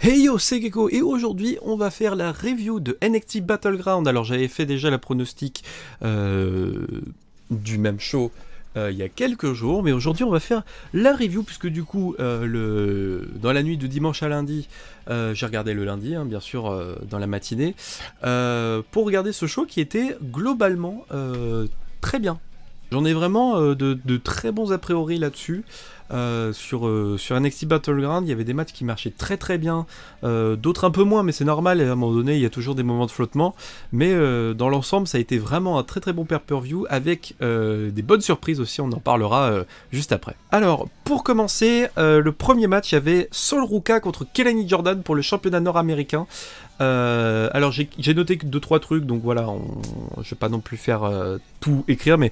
Hey yo, c'est Gecko et aujourd'hui on va faire la review de NXT Battleground. Alors j'avais fait déjà la pronostic du même show il y a quelques jours, mais aujourd'hui on va faire la review puisque du coup dans la nuit de dimanche à lundi, j'ai regardé le lundi hein, bien sûr dans la matinée, pour regarder ce show qui était globalement très bien. J'en ai vraiment de très bons a priori là-dessus. Sur NXT Battleground, il y avait des matchs qui marchaient très très bien, d'autres un peu moins, mais c'est normal, et à un moment donné, il y a toujours des moments de flottement. Mais dans l'ensemble, ça a été vraiment un très très bon pay-per-view, avec des bonnes surprises aussi, on en parlera juste après. Alors, pour commencer, le premier match, il y avait Sol Ruka contre Kelani Jordan pour le championnat nord-américain. Alors j'ai noté que 2-3 trucs, donc voilà, je vais pas non plus faire tout écrire, mais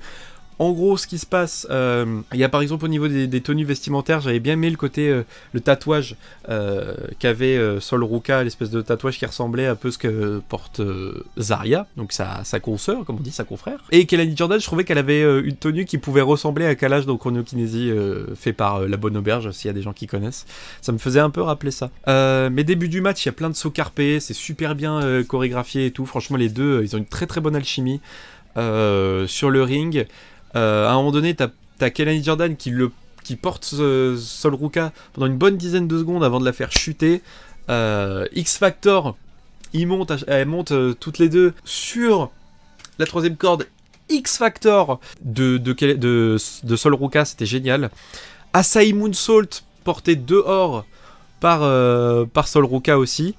en gros, ce qui se passe, il y a par exemple au niveau des tenues vestimentaires, j'avais bien aimé le côté, le tatouage qu'avait Sol Ruka, l'espèce de tatouage qui ressemblait un peu à ce que porte Zarya, donc sa consoeur, comme on dit, sa confrère. Et Kelani Jordan, je trouvais qu'elle avait une tenue qui pouvait ressembler à Kalash dans Chronokinésie, fait par La Bonne Auberge, s'il y a des gens qui connaissent. Ça me faisait un peu rappeler ça. Mais début du match, il y a plein de sauts carpés, c'est super bien chorégraphié et tout. Franchement, les deux, ils ont une très très bonne alchimie sur le ring. À un moment donné, t'as Kelani Jordan qui porte Sol Ruka pendant une bonne dizaine de secondes avant de la faire chuter. X Factor, elles montent toutes les deux sur la troisième corde. X Factor de Sol Ruka, c'était génial. Asai Moonsault porté dehors par Sol Ruka aussi.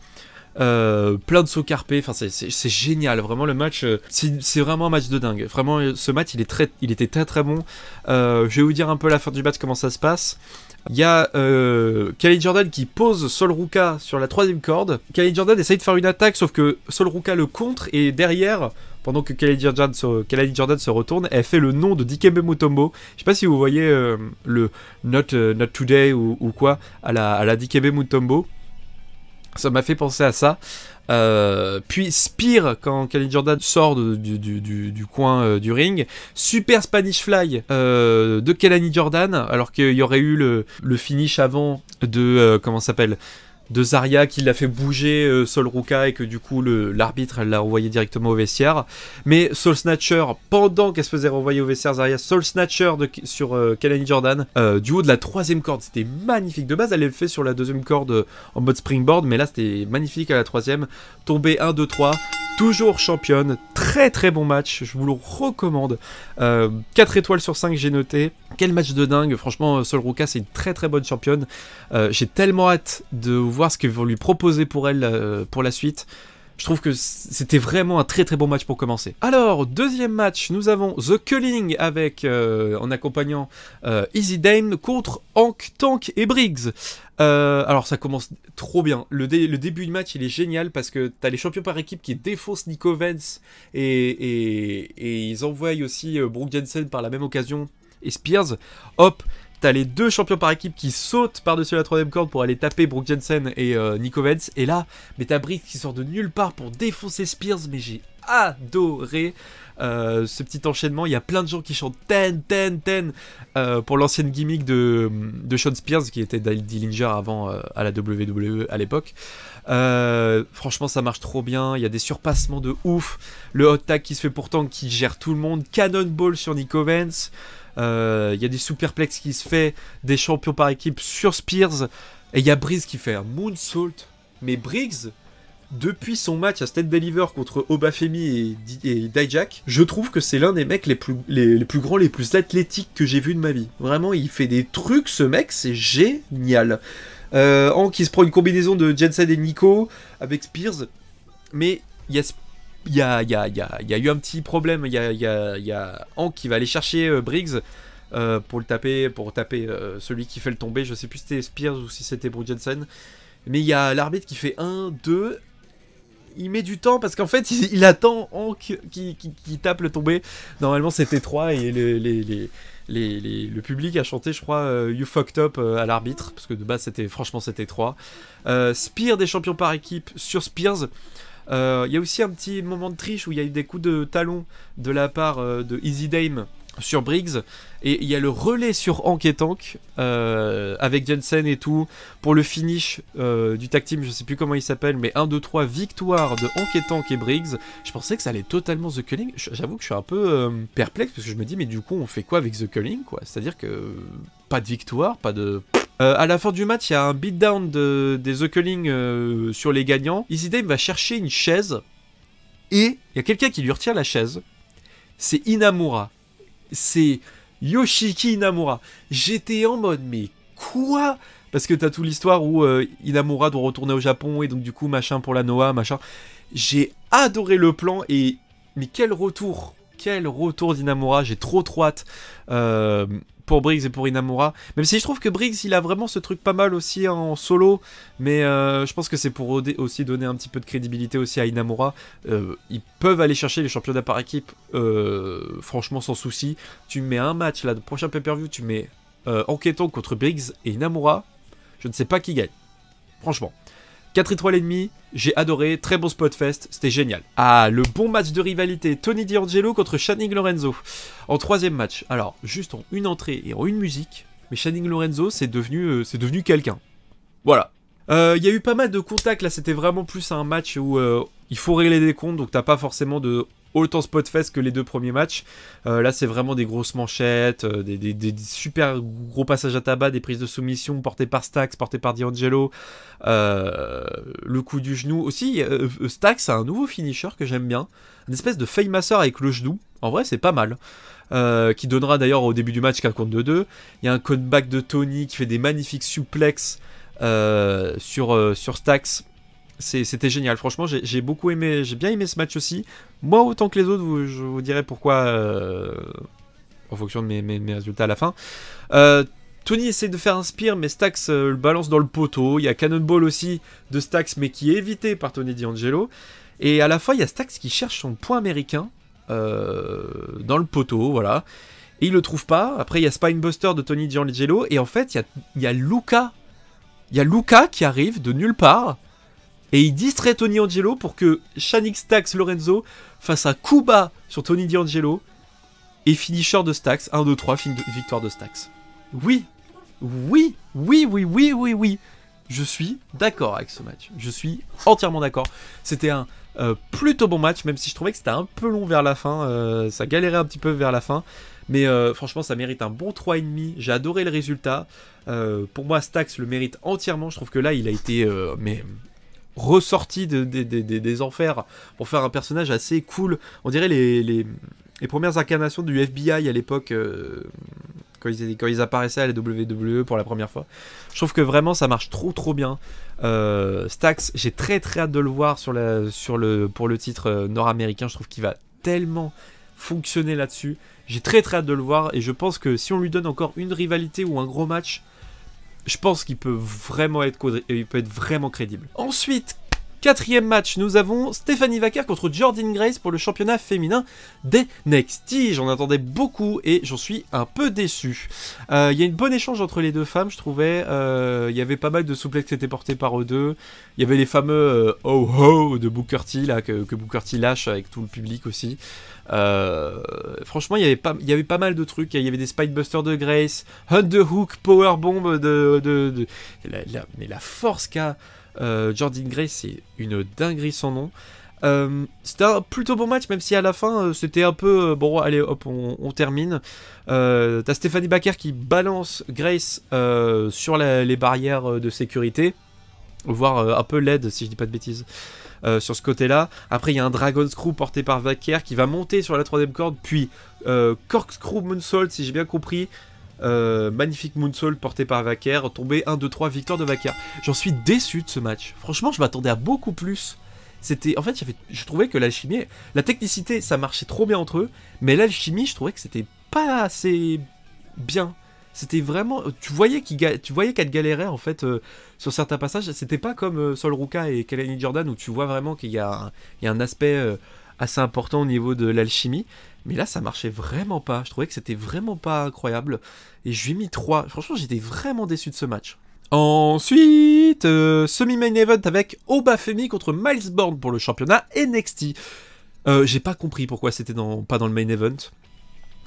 Plein de sauts carpés, enfin c'est génial, vraiment le match, c'est vraiment un match de dingue, vraiment ce match il était très très bon. Je vais vous dire un peu la fin du match, comment ça se passe. Il y a Kelani Jordan qui pose Sol Ruka sur la troisième corde. Kelani Jordan essaye de faire une attaque, sauf que Sol Ruka le contre, et derrière, pendant que Kelani Jordan se retourne, elle fait le nom de Dikembe Mutombo. Je sais pas si vous voyez le Not Today ou quoi à la Dikembe Mutombo. Ça m'a fait penser à ça. Puis Spear, quand Kelani Jordan sort du coin du ring. Super Spanish Fly de Kelani Jordan, alors qu'il y aurait eu le finish avant de... comment ça s'appelle, de Zarya qui l'a fait bouger Sol Ruka, et que du coup l'arbitre l'a renvoyé directement au vestiaire. Mais Soul Snatcher, pendant qu'elle se faisait renvoyer au vestiaire Zarya, Soul Snatcher sur Kelani Jordan du haut de la troisième corde, c'était magnifique. De base elle le fait sur la deuxième corde en mode springboard, mais là c'était magnifique à la troisième. Tombé 1, 2, 3, toujours championne. Très très bon match, je vous le recommande. 4 étoiles sur 5 j'ai noté. Quel match de dingue, franchement Sol Ruka c'est une très très bonne championne. J'ai tellement hâte de voir ce qu'ils vont lui proposer pour elle pour la suite. Je trouve que c'était vraiment un très très bon match pour commencer. Alors, deuxième match, nous avons The Culling avec, en accompagnant Easy Dame contre Hank, Tank et Briggs. Alors ça commence trop bien. Le début du match il est génial parce que t'as les champions par équipe qui défaussent Nico Vance et ils envoient aussi Brooke Jensen par la même occasion et Spears. Hop, t'as les deux champions par équipe qui sautent par-dessus la troisième corde pour aller taper Brooke Jensen et Nico Vance. Et là, mais t'as Briggs qui sort de nulle part pour défoncer Spears, mais j'ai adoré ce petit enchaînement. Il y a plein de gens qui chantent 10 pour l'ancienne gimmick de Shawn Spears qui était Dillinger avant à la WWE à l'époque. Franchement ça marche trop bien, il y a des surpassements de ouf, le hot tag qui se fait pourtant, qui gère tout le monde, Cannonball sur Nico Vance, il y a des superplex qui se fait, des champions par équipe sur Spears, et il y a Briggs qui fait un moonsault. Mais Briggs, depuis son match à State Deliver contre Obafemi et Dijak, je trouve que c'est l'un des mecs les plus grands, les plus athlétiques que j'ai vu de ma vie. Vraiment, il fait des trucs, ce mec, c'est génial. Hank, il se prend une combinaison de Jensen et Nico avec Spears, mais il y a eu un petit problème. Il y a Hank qui va aller chercher Briggs pour taper celui qui fait le tomber. Je sais plus si c'était Spears ou si c'était Brooke Jensen. Mais il y a l'arbitre qui fait 1, 2. Il met du temps parce qu'en fait il attend Hank qui tape le tombé. Normalement c'était 3 et le public a chanté, je crois, You Fucked Up à l'arbitre, parce que de base franchement c'était 3. Spear des champions par équipe sur Spears. Il y a aussi un petit moment de triche où il y a eu des coups de talon de la part de Easy Dame sur Briggs, et il y a le relais sur Hank et Tank avec Jensen et tout pour le finish du tag team, je sais plus comment il s'appelle, mais 1, 2, 3 victoire de Hank et Tank et Briggs. Je pensais que ça allait totalement The Culling. J'avoue que je suis un peu perplexe parce que je me dis mais du coup on fait quoi avec The Culling quoi, c'est à dire que pas de victoire, pas de... à la fin du match il y a un beatdown des The Culling sur les gagnants. Easy Dame va chercher une chaise et il y a quelqu'un qui lui retire la chaise, c'est Inamura. C'est Yoshiki Inamura. J'étais en mode, mais quoi? Parce que t'as toute l'histoire où Inamura doit retourner au Japon et donc du coup, machin pour la Noah, machin. J'ai adoré le plan et... Mais quel retour! Quel retour d'Inamura, j'ai trop hâte pour Briggs et pour Inamura. Même si je trouve que Briggs, il a vraiment ce truc pas mal aussi en solo. Mais je pense que c'est pour aussi donner un petit peu de crédibilité aussi à Inamura. Ils peuvent aller chercher les championnats par équipe, franchement sans souci. Tu mets un match, là, le prochain pay-per-view, tu mets Enquêtant contre Briggs et Inamura. Je ne sais pas qui gagne. Franchement. 4 étoiles et demie, j'ai adoré, très bon spot fest, c'était génial. Ah, le bon match de rivalité, Tony D'Angelo contre Channing Lorenzo. En troisième match, alors, juste en une entrée et en une musique, mais Channing Lorenzo, c'est devenu quelqu'un. Voilà. Il y a eu pas mal de contacts, là, c'était vraiment plus un match où il faut régler des comptes, donc t'as pas forcément de... autant spot fest que les deux premiers matchs. Là, c'est vraiment des grosses manchettes, des super gros passages à tabac, des prises de soumission portées par Stax, portées par D'Angelo. Le coup du genou. Aussi, Stax a un nouveau finisher que j'aime bien. Une espèce de Faymaster avec le genou. En vrai, c'est pas mal. Qui donnera d'ailleurs au début du match qu'un compte de 2. Il y a un comeback de Tony qui fait des magnifiques suplexes sur Stax. C'était génial, franchement j'ai beaucoup aimé, j'ai bien aimé ce match aussi. Moi autant que les autres, je vous dirai pourquoi en fonction de mes résultats à la fin. Tony essaie de faire un spear mais Stax le balance dans le poteau. Il y a Cannonball aussi de Stax mais qui est évité par Tony D'Angelo. Et à la fin il y a Stax qui cherche son point américain dans le poteau, voilà. Et il le trouve pas. Après il y a Spinebuster de Tony D'Angelo. Et en fait il y a Luca. Il y a Luca qui arrive de nulle part. Et il distrait Tony D'Angelo pour que Channing Stax Lorenzo fasse un coup bas sur Tony D'Angelo. Et finisher de Stax. 1, 2, 3, victoire de Stax. Oui. Oui. Oui, oui, oui, oui, oui. Je suis d'accord avec ce match. Je suis entièrement d'accord. C'était un plutôt bon match, même si je trouvais que c'était un peu long vers la fin. Ça galérait un petit peu vers la fin. Mais franchement, ça mérite un bon 3,5. J'ai adoré le résultat. Pour moi, Stax le mérite entièrement. Je trouve que là, il a été... ressorti des enfers pour faire un personnage assez cool. On dirait les premières incarnations du FBI à l'époque quand ils apparaissaient à la WWE pour la première fois. Je trouve que vraiment ça marche trop bien. Stax, j'ai très hâte de le voir pour le titre nord-américain. Je trouve qu'il va tellement fonctionner là-dessus. J'ai très hâte de le voir et je pense que si on lui donne encore une rivalité ou un gros match, je pense qu'il peut vraiment être vraiment crédible. Ensuite, quatrième match, nous avons Stephanie Vaquer contre Jordynne Grace pour le championnat féminin d'NXT. J'en attendais beaucoup et j'en suis un peu déçu. Il y a une bonne échange entre les deux femmes, je trouvais. Il y avait pas mal de souplexes qui étaient portés par eux deux. Il y avait les fameux oh ho de Booker T là, que Booker T lâche avec tout le public aussi. Franchement il y avait pas mal de trucs. Il y avait des Spikebusters de Grace, Underhook Powerbomb mais la force qu'a Jordynne Grace, c'est une dinguerie sans nom. C'était un plutôt bon match, même si à la fin c'était un peu bon allez hop on termine. T'as Stephanie Vaquer qui balance Grace sur les barrières de sécurité, voire un peu laide si je dis pas de bêtises. Sur ce côté-là. Après, il y a un Dragon Screw porté par Vaquer qui va monter sur la troisième corde, puis Corkscrew Moonsault, si j'ai bien compris. Magnifique Moonsault porté par Vaquer, tombé 1, 2, 3, victoire de Vaquer. J'en suis déçu de ce match. Franchement, je m'attendais à beaucoup plus. En fait, je trouvais que l'alchimie, la technicité, ça marchait trop bien entre eux, mais l'alchimie, je trouvais que c'était pas assez bien. C'était vraiment... Tu voyais qu'elle galérait en fait sur certains passages. C'était pas comme Sol Ruka et Kelani Jordan où tu vois vraiment qu'il y a un aspect assez important au niveau de l'alchimie. Mais là, ça marchait vraiment pas. Je trouvais que c'était vraiment pas incroyable. Et je lui ai mis 3. Franchement, j'étais vraiment déçu de ce match. Ensuite, semi-main event avec Obafemi contre Miles Bourne pour le championnat NXT. J'ai pas compris pourquoi c'était pas dans le main event.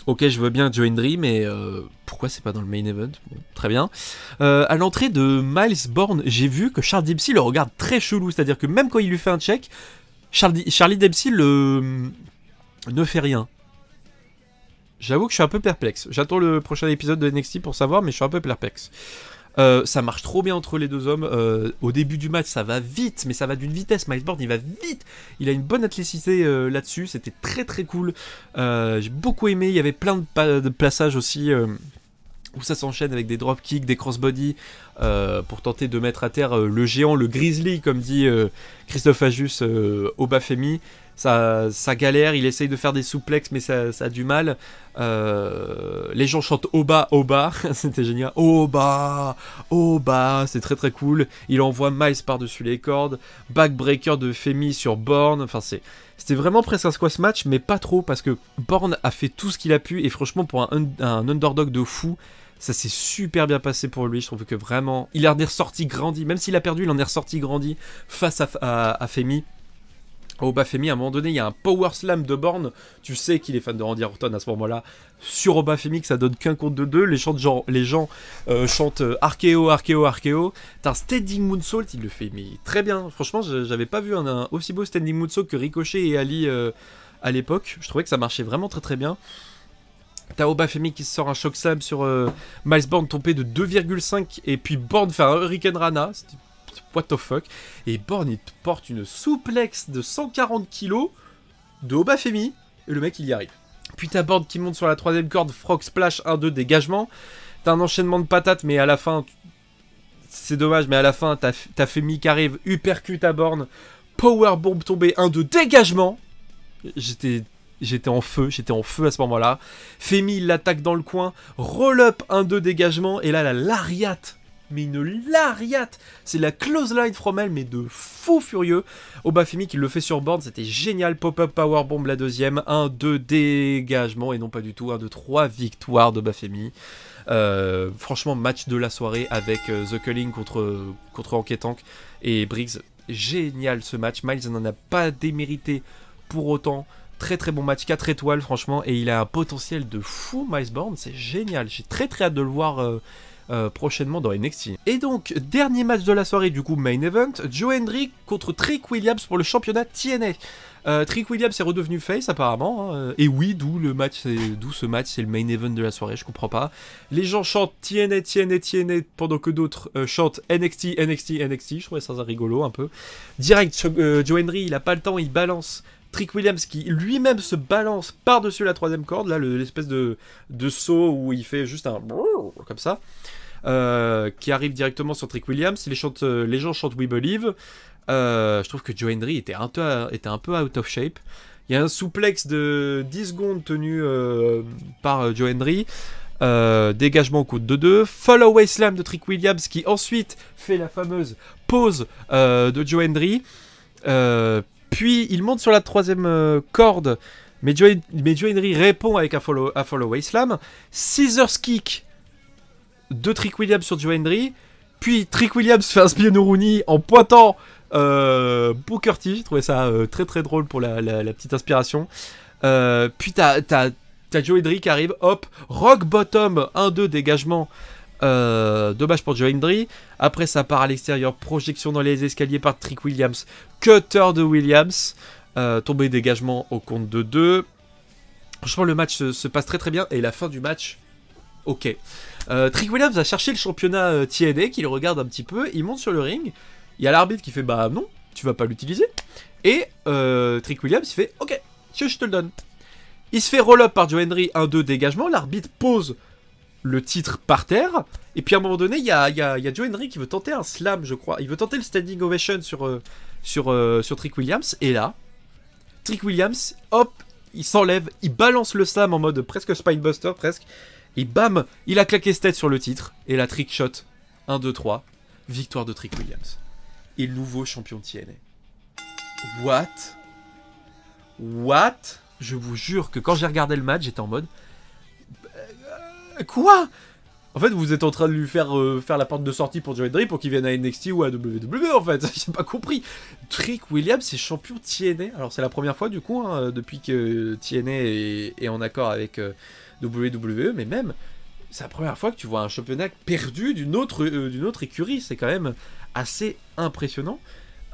Ok, je veux bien Joe Hendry, mais pourquoi c'est pas dans le main event? Bon, très bien. À l'entrée de Miles Bourne, j'ai vu que Charles Dempsey le regarde très chelou, c'est-à-dire que même quand il lui fait un check, Charlie Dempsey ne fait rien. J'avoue que je suis un peu perplexe. J'attends le prochain épisode de NXT pour savoir, mais je suis un peu perplexe. Ça marche trop bien entre les deux hommes. Au début du match, ça va vite, mais ça va d'une vitesse. Miles Bourne, il va vite. Il a une bonne athléticité là-dessus. C'était très très cool. J'ai beaucoup aimé. Il y avait plein de plaçages aussi où ça s'enchaîne avec des dropkicks, des crossbody pour tenter de mettre à terre le géant, le grizzly, comme dit Christophe Ajus au Bafemi. Ça galère, il essaye de faire des souplexes, mais ça a du mal. Les gens chantent Oba, Oba, c'était génial. Oba, Oba, c'est très très cool. Il envoie Miles par-dessus les cordes. Backbreaker de Femi sur Bourne. Enfin, c'était vraiment presque un squash match, mais pas trop, parce que Bourne a fait tout ce qu'il a pu. Et franchement, pour un underdog de fou, ça s'est super bien passé pour lui. Je trouve que vraiment, il en est ressorti grandi. Même s'il a perdu, il en est ressorti grandi face à Femi. Au Bafemi, à un moment donné, il y a un power slam de Bourne. Tu sais qu'il est fan de Randy Orton à ce moment-là. Sur Obafemi, que ça donne qu'un compte de 2. Les gens chantent Archeo, Archeo, Archeo. T'as un standing moonsault, il le fait mais très bien. Franchement, j'avais pas vu un aussi beau standing moonsault que Ricochet et Ali à l'époque. Je trouvais que ça marchait vraiment très très bien. T'as Obafemi qui sort un choc slam sur Miles Bourne tombé de 2,5. Et puis Bourne fait un Hurricane Rana. C'était what the fuck. Et Bourne il porte une souplex de 140 kg de Obafemi. Et le mec il y arrive. Puis t'as Bourne qui monte sur la troisième corde. Frog Splash 1-2 dégagement. T'as un enchaînement de patates. Mais à la fin, c'est dommage. Mais à la fin t'as Femi qui arrive. Uppercut à Bourne. Powerbomb tombé 1-2 dégagement. J'étais en feu à ce moment-là. Femi il l'attaque dans le coin. Roll-up 1-2 dégagement. Et là la lariat. Mais une lariat. C'est la close line from hell, mais de fou furieux. Obafemi qui le fait sur board, c'était génial. Pop-up powerbomb la deuxième. 1-2 dégagement, et non pas du tout. 1-2-3 victoire d'Obafemi. Franchement, match de la soirée avec The Culling contre Hank Tank et Briggs. Génial ce match. Miles n'en a pas démérité pour autant. Très très bon match, 4 étoiles franchement. Et il a un potentiel de fou, Miles Bourne. C'est génial. J'ai très très hâte de le voir prochainement dans NXT. Et donc, dernier match de la soirée, du coup, main event, Joe Hendry contre Trick Williams pour le championnat TNA. Trick Williams est redevenu face apparemment, hein, et oui, d'où ce match, c'est le main event de la soirée, je comprends pas. Les gens chantent TNA, TNA, TNA, pendant que d'autres chantent NXT, NXT, NXT, je trouvais ça rigolo un peu. Direct, Joe Hendry, il a pas le temps, il balance Trick Williams qui lui-même se balance par-dessus la troisième corde, là, l'espèce de saut où il fait juste un comme ça. Qui arrive directement sur Trick Williams. Les gens chantent We Believe. Je trouve que Joe Hendry était un peu out of shape. Il y a un souplex de 10 secondes tenu par Joe Hendry. Dégagement au coup de 2-2. Follow-away slam de Trick Williams qui ensuite fait la fameuse pause de Joe Hendry. Puis il monte sur la troisième corde. Mais Joe Hendry répond avec un follow-away slam. Scissors kick de Trick Williams sur Joe Hendry, puis Trick Williams fait un Spinneroonie en pointant Booker T. J'ai trouvé ça très très drôle pour la petite inspiration. Puis t'as Joe Hendry qui arrive, hop, rock bottom 1-2 dégagement. Dommage pour Joe Hendry. Après ça part à l'extérieur, projection dans les escaliers par Trick Williams, cutter de Williams, tombé dégagement au compte de 2. Franchement le match se passe très très bien et la fin du match, ok. Trick Williams a cherché le championnat TNA, qui le regarde un petit peu, il monte sur le ring, il y a l'arbitre qui fait bah non, tu vas pas l'utiliser, et Trick Williams il fait ok, je te le donne. Il se fait roll-up par Joe Hendry, 1-2 dégagement, l'arbitre pose le titre par terre, et puis à un moment donné il y a Joe Hendry qui veut tenter un slam je crois, il veut tenter le standing ovation sur Trick Williams, et là, Trick Williams, hop, il s'enlève, il balance le slam en mode presque spinebuster presque, et bam, il a claqué cette tête sur le titre. Et la trick shot, 1, 2, 3, victoire de Trick Williams. Et nouveau champion TNA. What? Je vous jure que quand j'ai regardé le match, j'étais en mode... Quoi? En fait, vous êtes en train de lui faire la porte de sortie pour Joe Hendry pour qu'il vienne à NXT ou à WWE, en fait. J'ai pas compris. Trick Williams est champion TNA. Alors, c'est la première fois, du coup, hein, depuis que TNA est en accord avec WWE, mais même, c'est la première fois que tu vois un championnat perdu d'une autre écurie. C'est quand même assez impressionnant.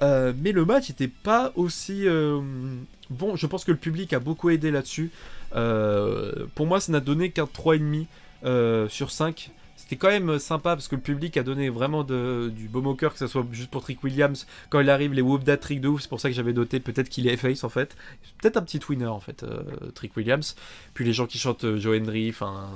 Mais le match n'était pas aussi bon. Je pense que le public a beaucoup aidé là-dessus. Pour moi, ça n'a donné qu'un 3,5 sur 5. C'était quand même sympa parce que le public a donné vraiment du baume au cœur, que ce soit juste pour Trick Williams. Quand il arrive, les whoop that trick de ouf, c'est pour ça que j'avais noté peut-être qu'il est face en fait. Peut-être un petit winner en fait, Trick Williams. Puis les gens qui chantent Joe Hendry, enfin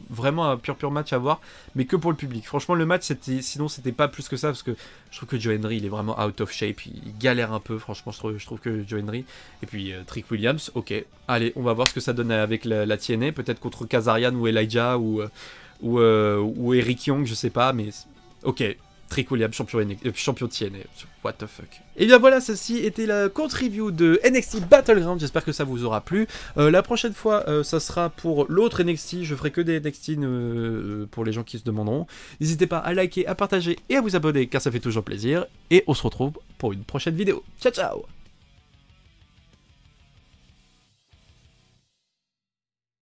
vraiment un pur match à voir, mais que pour le public. Franchement, le match, sinon c'était pas plus que ça parce que je trouve que Joe Hendry il est vraiment out of shape, il galère un peu, franchement, je trouve que Joe Hendry. Et puis Trick Williams, ok, allez, on va voir ce que ça donne avec la TNA, peut-être contre Kazarian ou Elijah ou Eric Young, je sais pas, mais ok, Trick Williams, champion de TNA, what the fuck. Et bien voilà, ceci était la contre-review de NXT Battleground, j'espère que ça vous aura plu. La prochaine fois, ça sera pour l'autre NXT, je ferai que des NXT pour les gens qui se demanderont. N'hésitez pas à liker, à partager et à vous abonner, car ça fait toujours plaisir, et on se retrouve pour une prochaine vidéo. Ciao ciao.